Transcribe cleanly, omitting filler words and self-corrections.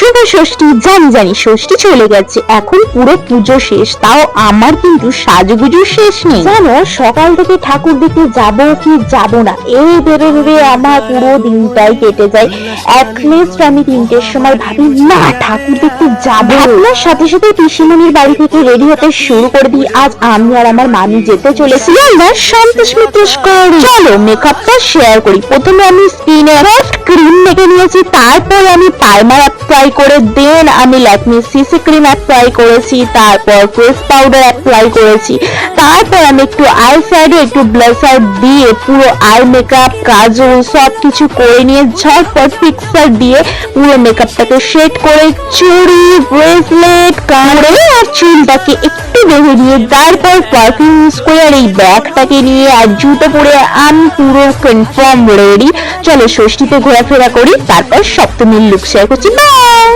শুভ ষষ্ঠী। জানি ষষ্ঠী চলে গেছে, এখন পুরো পুজো শেষ, তাও আমার কিন্তু সাজুগুজু শেষ নেই জানো। সকাল থেকে ঠাকুর দেখতে যাব কি যাব না এই বেরোবে আমার পুরো দিনটাই কেটে যায়। অ্যাটলিস্ট আমি 3টের সময় ভাবি না ঠাকুর দেখতে যাব। আপনার সাথে সাথে পিসিমণির বাড়ি থেকে রেডি হতে শুরু করে দিই। আজ আমি আর আমার মামি যেতে চলেছি আমরা সন্তোষ মিত্রেশ করি। চলো মেকআপটা শেয়ার করি। প্রথমে আমি স্কিনে ক্রিম মেখে নিয়েছি, তারপর আমি প্রাইমার অ্যাপ্লাই করে দেন আমি ল্যাকমি সিসি ক্রিম অ্যাপ্লাই করেছি, তারপর ফেস পাউডার অ্যাপ্লাই করেছি, তারপর আমি একটু আই শ্যাডো একটু ব্লাশার দিয়ে পুরো আই মেকআপ কাজল সবকিছু করে নিয়ে ঝটপট ফিক্সার দিয়ে পুরো মেকআপটাকে শেড করে চুড়ি ব্রেসলেট কাঁড়ে আর চুলটাকে একটু বেঁধে দিয়ে তারপর পারফিউম ইউজ করে আর এই ব্যাগটাকে নিয়ে আর জুতো পরে আমি পুরো কনফার্ম রেডি। চলো ষষ্ঠীতে ঘোরাফেরা করি, তারপর সপ্তমীর লুক শেয়ার করছি। বাই।